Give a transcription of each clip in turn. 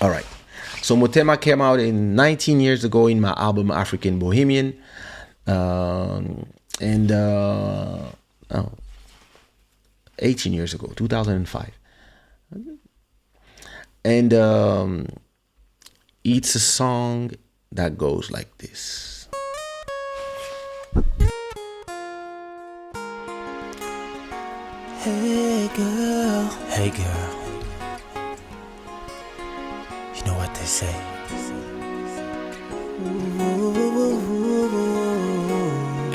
All right. So Motema came out in 19 years ago in my album African Bohemian. And oh, 18 years ago, 2005. And it's a song that goes like this. Hey girl, you know what they say.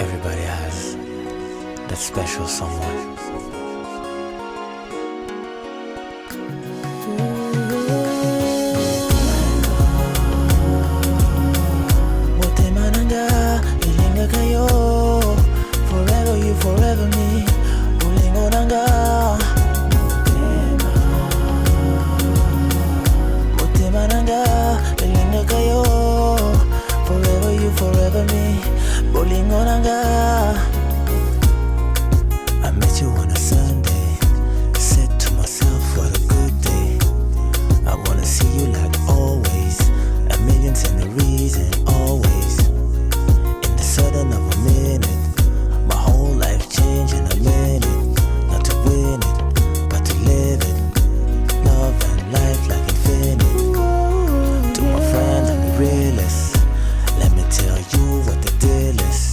Everybody has that special someone. Motema nanga, ilinga kayo. Forever you, forever me. Ulingo nanga. Motema nanga, ilinga kayo. Forever you, forever me. Ulingo nanga. I met you on a Sunday. Said to myself, what a good day. I wanna see you like always. A million's and a reason, always. In the sudden of a minute, my whole life changed in a minute. Not to win it, but to live it. Love and life like infinite. To my friends, I'm the realest. Let me tell you what the deal is.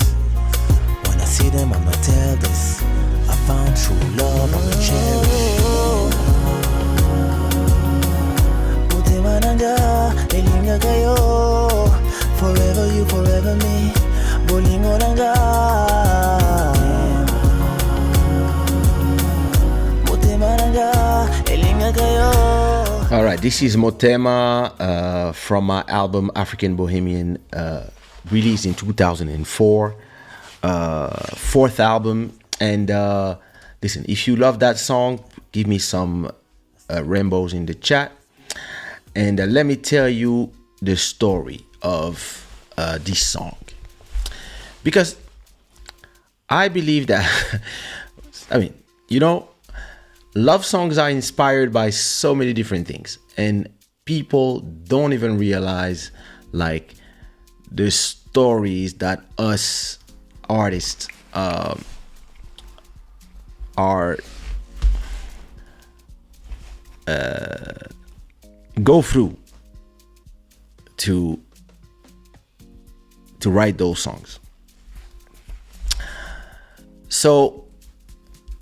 When I see them, I'ma tell this. I found true love, I'ma cherish. Motema nanga, elinga kayo. Forever you, forever me. Bolingo nanga. Motema nanga, elinga kayo. All right, this is Motema from my album African Bohemian, released in 2004, fourth album. And listen, if you love that song, give me some rainbows in the chat. And let me tell you the story of this song. Because I believe that, I mean, you know, love songs are inspired by so many different things. And people don't even realize, like, the stories that us artists are go through to write those songs. So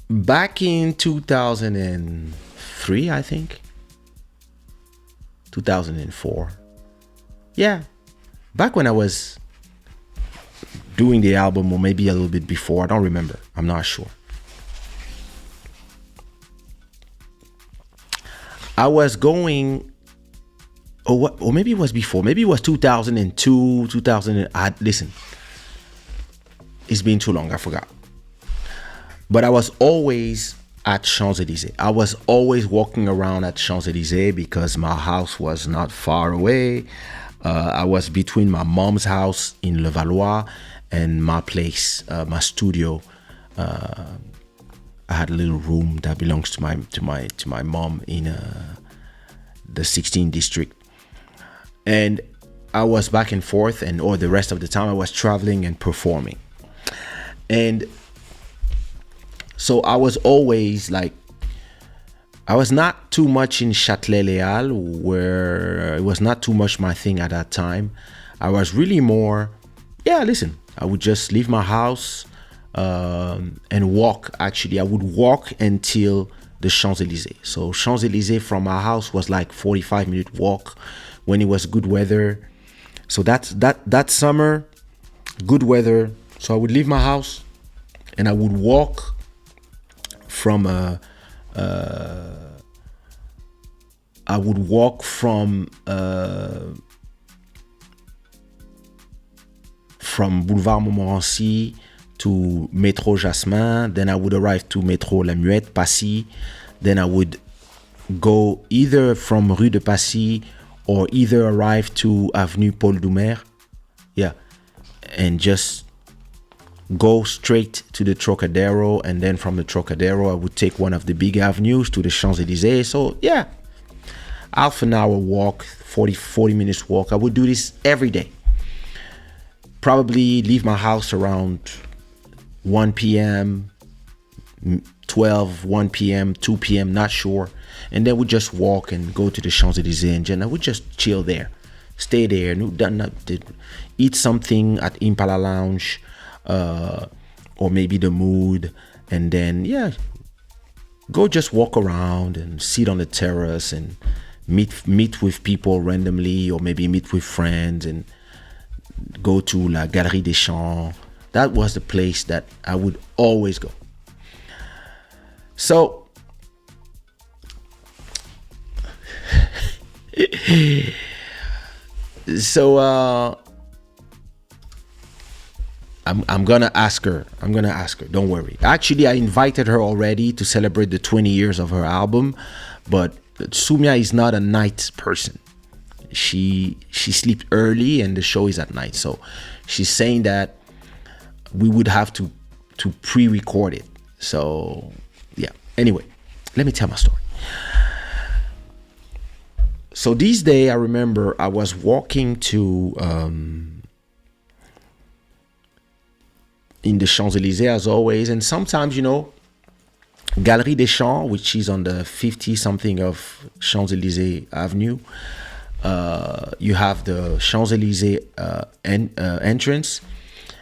back in 2003, I think 2004, yeah, back when I was doing the album, or maybe a little bit before, I don't remember, I'm not sure. I was going, or maybe it was before, maybe it was 2002, 2000. Listen, it's been too long, I forgot. But I was always at Champs-Élysées. I was always walking around at Champs-Élysées because my house was not far away. I was between my mom's house in Levallois and my place, my studio. I had a little room that belongs to my mom in the 16th district, and I was back and forth, and or the rest of the time I was traveling and performing. And so I was always like, I was not too much in Châtelet-Léal, where it was not too much my thing at that time. I was really more, yeah, listen, I would just leave my house and walk. Actually, I would walk until the Champs-Élysées. So Champs-Élysées from my house was like 45-minute walk when it was good weather. So that summer, good weather. So I would leave my house and I would walk from Boulevard Montmorency to Métro Jasmin. Then I would arrive to Métro La Muette, Passy. Then I would go either from Rue de Passy or either arrive to Avenue Paul Doumer. Yeah. And just go straight to the Trocadero. And then from the Trocadero, I would take one of the big avenues to the Champs-Élysées. So, yeah. half an hour walk, 40 minutes walk. I would do this every day. Probably leave my house around 1 p.m., 12, 1 p.m., 2 p.m., not sure. And then we just walk and go to the Champs-Élysées, and I would just chill there, stay there, eat something at Impala Lounge, or maybe the Mood, and then go just walk around and sit on the terrace and meet with people randomly, or maybe meet with friends and go to La Galerie des Champs. That was the place that I would always go. So I'm gonna ask her. Don't worry. Actually, I invited her already to celebrate the 20 years of her album, but Soumia is not a night person. She sleeps early and the show is at night. So she's saying that we would have to pre-record it. So yeah. Anyway, let me tell my story. So this day, I remember I was walking to in the Champs-Élysées as always, and sometimes, Galerie des Champs, which is on the 50 something of Champs-Élysées Avenue, you have the Champs-Élysées entrance,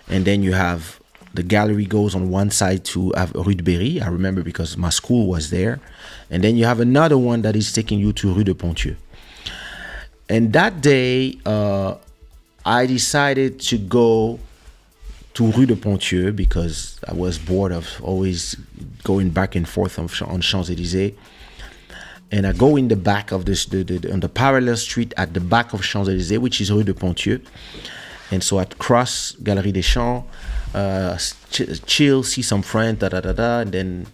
and then you have the gallery goes on one side to Rue de Berry. I remember because my school was there, and then you have another one that is taking you to Rue de Ponthieu. And that day, I decided to go to Rue de Ponthieu because I was bored of always going back and forth on Champs-Élysées. And I go in the back of this, on the parallel street at the back of Champs-Élysées, which is Rue de Ponthieu. And so I'd cross Galerie des Champs, chill, see some friends, and then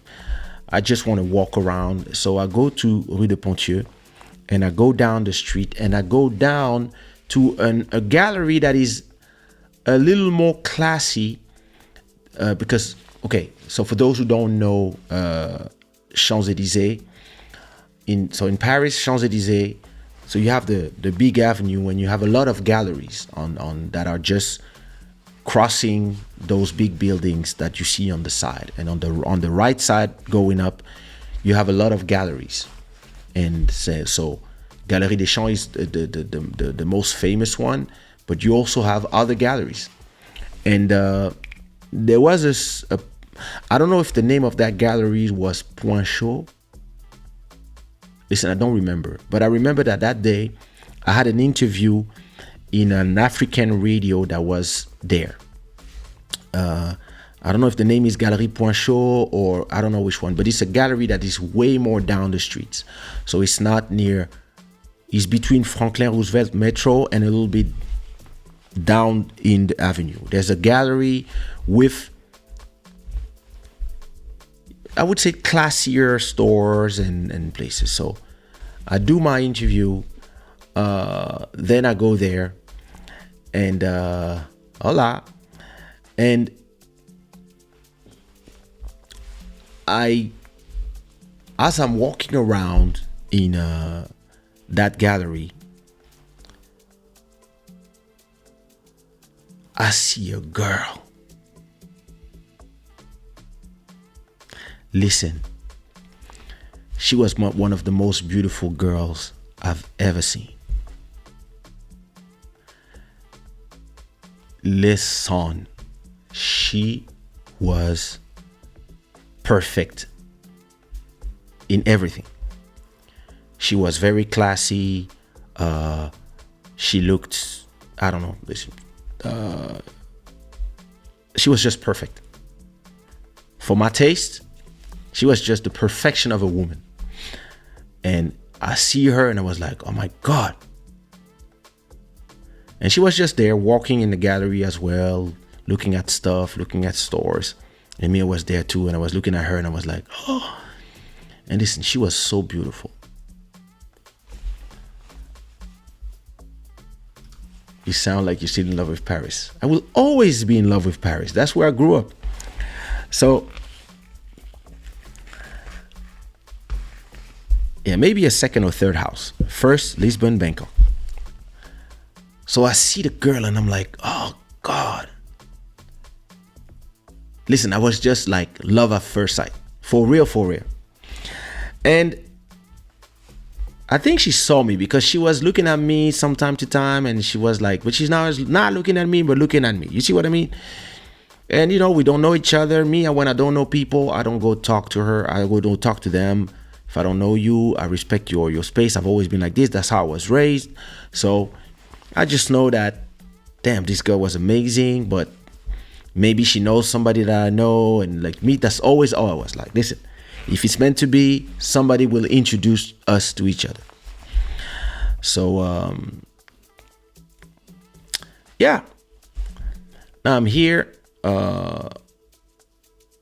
I just want to walk around. So I go to Rue de Ponthieu, and I go down the street, and I go down to a gallery that is a little more classy, because, okay, so for those who don't know Champs-Élysées, in Paris, Champs-Élysées, so you have the big avenue, and you have a lot of galleries on that are just crossing those big buildings that you see on the side. And on the right side going up, you have a lot of galleries. And so Galerie des Champs is the most famous one, but you also have other galleries. And there was I don't know if the name of that gallery was Point Chaud. Listen, I don't remember, but I remember that day I had an interview in an African radio that was there. I don't know if the name is Galerie Point Chaud or I don't know which one, but it's a gallery that is way more down the streets. So it's not near, it's between Franklin Roosevelt Metro and a little bit down in the avenue. There's a gallery with, I would say, classier stores and places. So I do my interview, then I go there, and hola, and as I'm walking around in that gallery, I see a girl. Listen, she was one of the most beautiful girls I've ever seen. Listen, she was perfect in everything. She was very classy. She looked, I don't know, listen, she was just perfect. For my taste, she was just the perfection of a woman. And I see her and I was like, oh my God. And she was just there walking in the gallery as well, looking at stuff, looking at stores. And Mia was there too. And I was looking at her and I was like, oh. And listen, she was so beautiful. You sound like you're still in love with Paris. I will always be in love with Paris. That's where I grew up. So, Yeah, maybe a second or third house. First, Lisbon, Bangkok. So I see the girl and I'm like, oh God. Listen, I was just like love at first sight. For real, for real. And I think she saw me because she was looking at me from time to time, and she was like, but she's now not looking at me, but looking at me. You see what I mean? And we don't know each other. Me, when I don't know people, I don't go talk to her. I go don't talk to them. If I don't know you, I respect your space. I've always been like this. That's how I was raised. So I just know that, damn, this girl was amazing, but maybe she knows somebody that I know. And like me, that's always all I was like, listen, if it's meant to be, somebody will introduce us to each other. So, yeah. Now I'm here.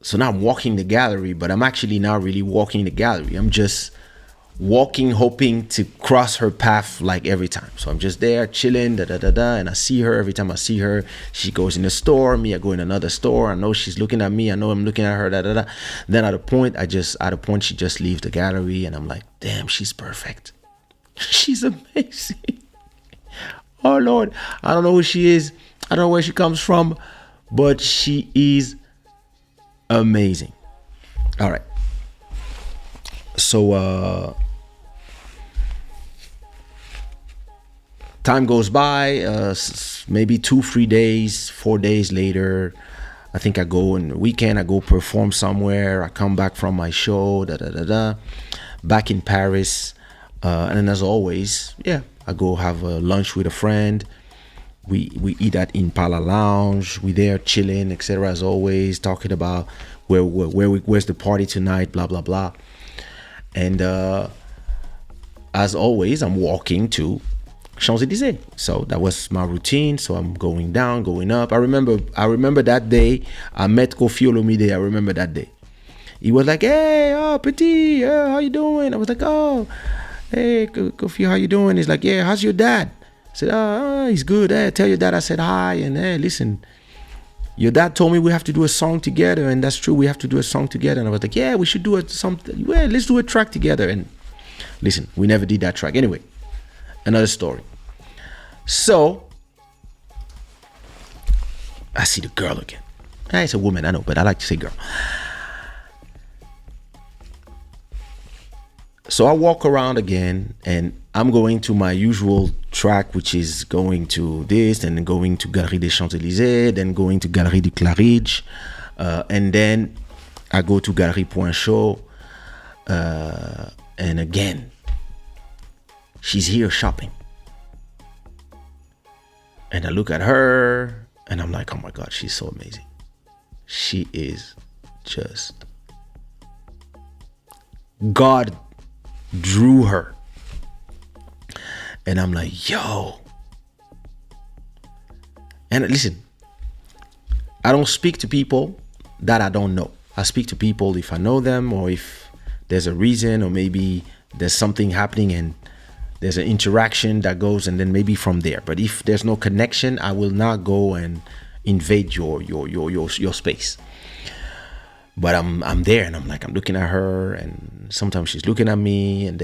So now I'm walking the gallery, but I'm actually not really walking the gallery. I'm just walking, hoping to cross her path like every time. So I'm just there chilling, and I see her. Every time I see her, she goes in the store, me, I go in another store. I know she's looking at me, I know I'm looking at her, Then at a point she just leaves the gallery, and I'm like, damn, she's perfect. She's amazing. Oh Lord, I don't know who she is, I don't know where she comes from, but she is amazing. All right. So time goes by, maybe 2-3 days, 4 days later, I think I go on the weekend, I go perform somewhere, I come back from my show, back in Paris, and then as always, yeah, I go have a lunch with a friend. We eat at Impala Lounge. We there chilling, etc. As always, talking about where's the party tonight, blah blah blah. And as always, I'm walking to Champs-Élysées. So that was my routine. So I'm going down, going up. I remember that day I met Kofi Olomide. I remember that day. He was like, "Hey, oh, Petit, how you doing?" I was like, "Oh, hey, Kofi, how you doing?" He's like, "Yeah, how's your dad?" I said, "Oh, he's good. Hey, tell your dad I said hi, and hey, listen, your dad told me we have to do a song together, and that's true. We have to do a song together." And I was like, "Yeah, we should do something. Well, let's do a track together." And listen, we never did that track. Anyway, another story. So I see the girl again. It's a woman, I know, but I like to say girl. So I walk around again, and I'm going to my usual track, which is going to this, and then going to Galerie des Champs-Élysées, then going to Galerie du Claridge, and then I go to Galerie Point Chaud, and again, she's here shopping. And I look at her, and I'm like, oh my God, she's so amazing. She is just... God drew her. And I'm like, yo. And listen, I don't speak to people that I don't know. I speak to people if I know them, or if there's a reason, or maybe there's something happening and there's an interaction that goes, and then maybe from there. But if there's no connection, I will not go and invade your space. But I'm there, and I'm looking at her, and sometimes she's looking at me, and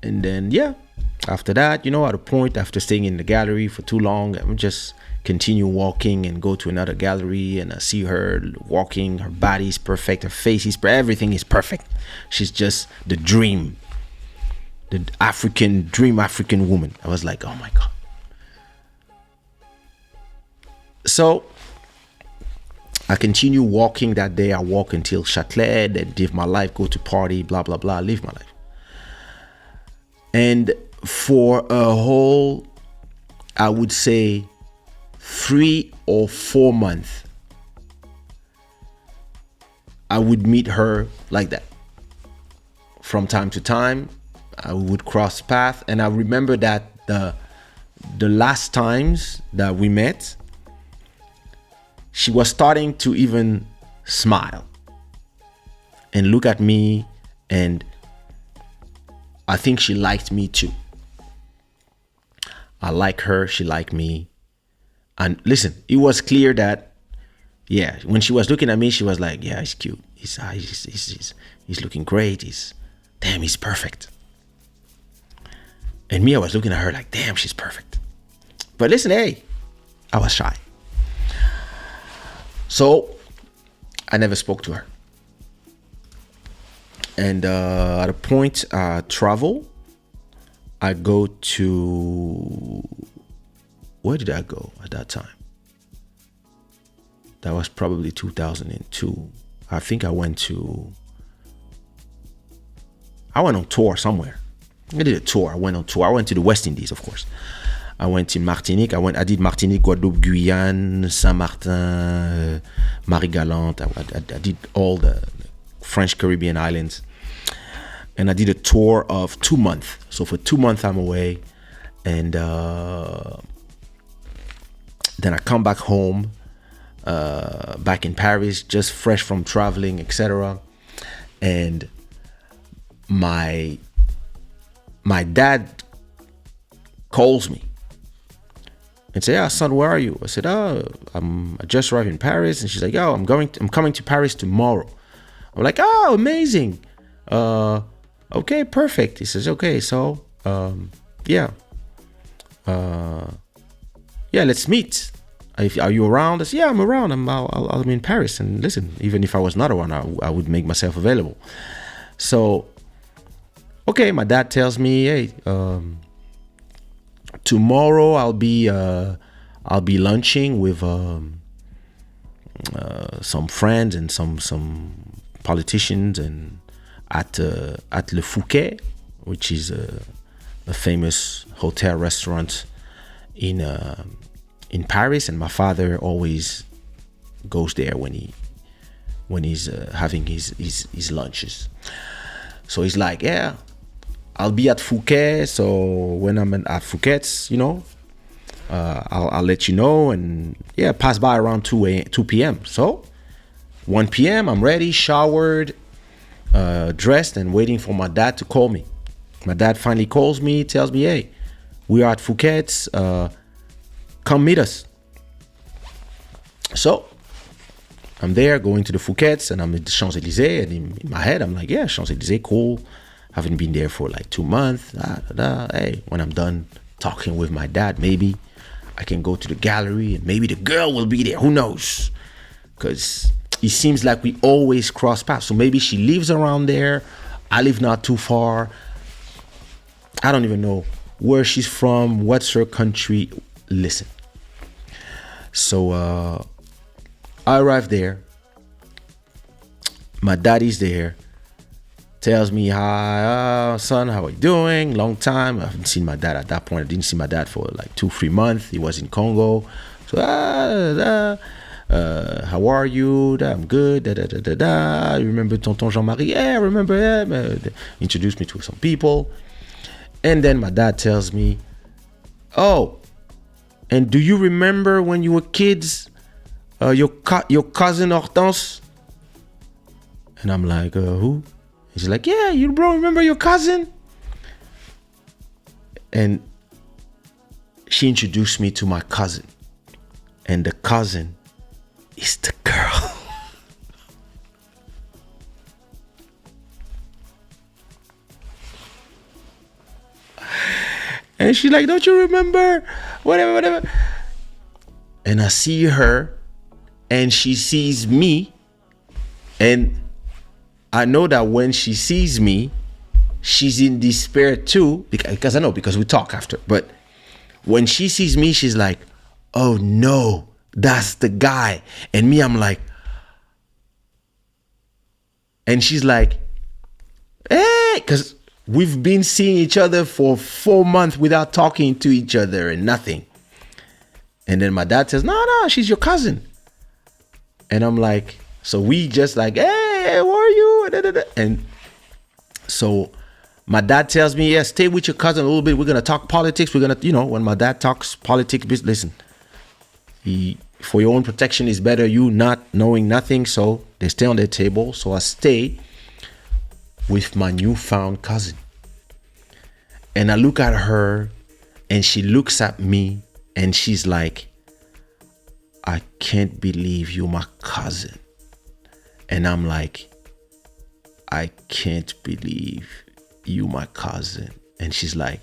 then yeah. After that, at a point, after staying in the gallery for too long, I'm just continue walking and go to another gallery, and I see her walking. Her body's perfect, her face is everything is perfect. She's just the dream, the African woman. I was like, oh my God. So I continue walking that day. I walk until Châtelet, then live my life, go to party, blah, blah, blah, live my life. And for a whole, I would say 3 or 4 months, I would meet her like that. From time to time, I would cross paths. And I remember that the last times that we met, she was starting to even smile and look at me, and I think she liked me too. I like her, she liked me. And listen, it was clear that, yeah, when she was looking at me, she was like, yeah, he's cute. He's looking great. He's damn, he's perfect. And me, I was looking at her like, damn, she's perfect. But listen, hey, I was shy. So I never spoke to her. And at a point, travel, I go to, where did I go at that time? That was probably 2002. I think I went on tour somewhere. I did a tour. I went on tour. I went to the West Indies, of course. I went to Martinique. I did Martinique, Guadeloupe, Guyane, Saint-Martin, Marie-Galante. I did all the French Caribbean islands. And I did a tour of 2 months. So for 2 months, I'm away. And then I come back home, back in Paris, just fresh from traveling, etc. And my dad calls me and say, son, where are you? I said, I just arrived in Paris. And she's like, I'm coming to Paris tomorrow. I'm like, oh, amazing. Okay, perfect. He says, okay, so yeah, let's meet. Are you around? I said, yeah, I'm around. I'm in Paris. And listen, even if I was not around, I would make myself available. So, okay, my dad tells me, hey, tomorrow I'll be lunching with some friends and some politicians and at Le Fouquet, which is a famous hotel restaurant in Paris, and my father always goes there when he's having his lunches. So he's like, yeah, I'll be at Fouquet. So when I'm at Fouquet's, I'll let you know, and yeah, pass by around 2 p.m. So 1 p.m. I'm ready, showered, dressed, and waiting for my dad to call me. My dad finally calls me, tells me, hey, we are at Fouquet's, come meet us. So I'm there going to the Fouquet's, and I'm at the Champs-Élysées, and in my head I'm like, yeah, Champs-Élysées, cool. Haven't been there for like 2 months. Hey, when I'm done talking with my dad, maybe I can go to the gallery and maybe the girl will be there. Who knows? Because it seems like we always cross paths. So maybe she lives around there. I live not too far. I don't even know where she's from, what's her country. Listen. So I arrived there. My daddy's there. Tells me, hi, son, how are you doing? Long time. I haven't seen my dad at that point. I didn't see my dad for like 2-3 months. He was in Congo. So, how are you? I'm good. You remember Tonton Jean-Marie? Yeah, I remember him. Introduced me to some people. And then my dad tells me, oh, and do you remember when you were kids, your cousin Hortense? And I'm like, who? He's like, yeah, you bro, remember your cousin? And she introduced me to my cousin. And the cousin is the girl. And she's like, don't you remember? Whatever. And I see her, and she sees me, and I know that when she sees me, she's in despair too, because I know, because we talk after. But when she sees me, she's like, oh no, that's the guy. And me, I'm like, and she's like, hey, because we've been seeing each other for 4 months without talking to each other and nothing. And then my dad says, no, she's your cousin. And I'm like, so we just like, hey, how are you? And so my dad tells me, yeah, stay with your cousin a little bit. We're going to talk politics. We're going to, when my dad talks politics, listen, for your own protection, it's better you not knowing nothing. So they stay on their table. So I stay with my newfound cousin. And I look at her, and she looks at me, and she's like, I can't believe you're my cousin. And I'm like, I can't believe you my cousin. And she's like,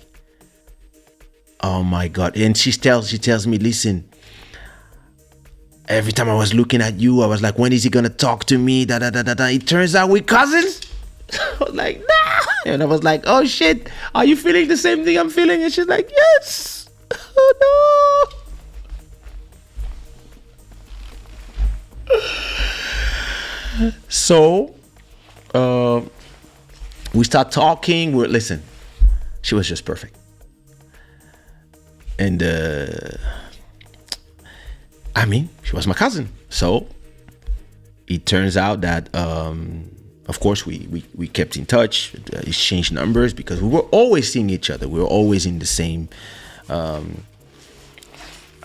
oh my God. And she tells me, listen, every time I was looking at you, I was like, when is he gonna talk to me? Da da da da da. It turns out we cousins. I was like, nah. And I was like, oh shit, are you feeling the same thing I'm feeling? And she's like, yes. Oh no. So we start talking. Listen, she was just perfect. And I mean, she was my cousin. So it turns out that of course we kept in touch, exchanged numbers, because we were always seeing each other. We were always in the same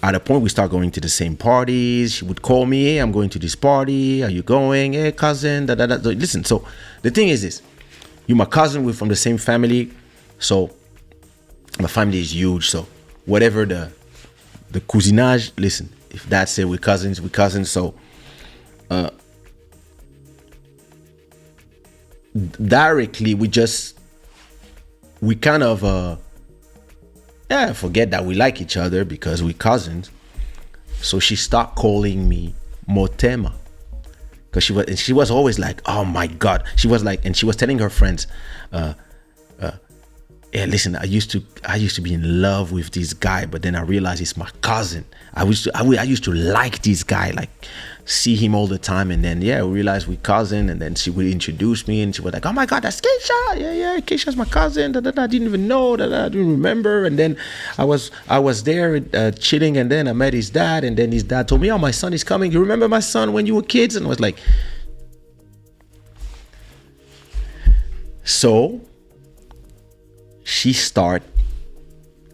at a point we start going to the same parties. She would call me, hey, I'm going to this party, are you going? Hey cousin, da da da. Listen, so the thing is this, you're my cousin, we're from the same family, so my family is huge, so whatever the cousinage, listen, if dad said we're cousins, so directly we kind of forget that we like each other because we're cousins. So she started calling me Motema, because she was always like, oh my God, she was like, and she was telling her friends, yeah, listen, I used to be in love with this guy, but then I realized it's my cousin. I used to like this guy, like see him all the time, and then we realized we're cousin, and then she would introduce me, and she was like, oh my God, that's Kaysha. Yeah, Kaysha's my cousin. I didn't even know, I didn't remember. And then I was there chilling, and then I met his dad, and then his dad told me, oh, my son is coming. You remember my son when you were kids? And I was like, so she started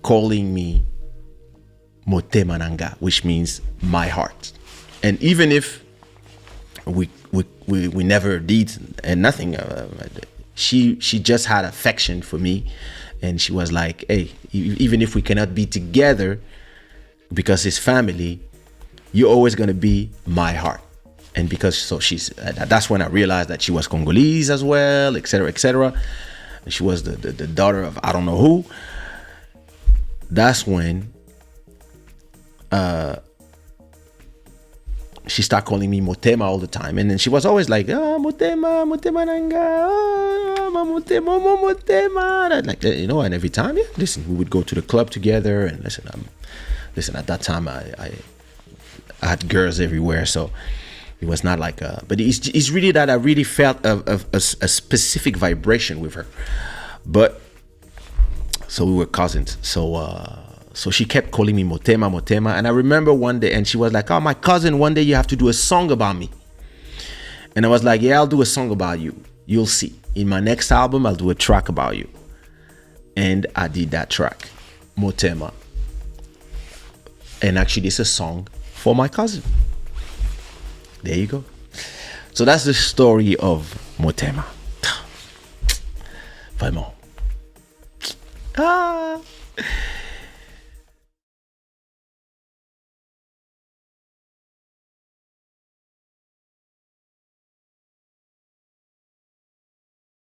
calling me Motema Nanga, which means my heart. And even if we never did and nothing, she just had affection for me, and she was like, hey, even if we cannot be together because it's family, you're always gonna be my heart. And because so she's that's when I realized that she was Congolese as well, etc., etc. She was the daughter of I don't know who. That's when she started calling me Motema all the time. And then she was always like, Motema Nanga, Motema. Like, and every time, listen, we would go to the club together. And listen, at that time, I had girls everywhere. So it was not like but it's really that I really felt a specific vibration with her. But so we were cousins. So she kept calling me Motema. And I remember one day, and she was like, oh, my cousin, one day you have to do a song about me. And I was like, yeah, I'll do a song about you. You'll see. In my next album, I'll do a track about you. And I did that track, Motema. And actually, it's a song for my cousin. There you go. So that's the story of Motema. Vraiment.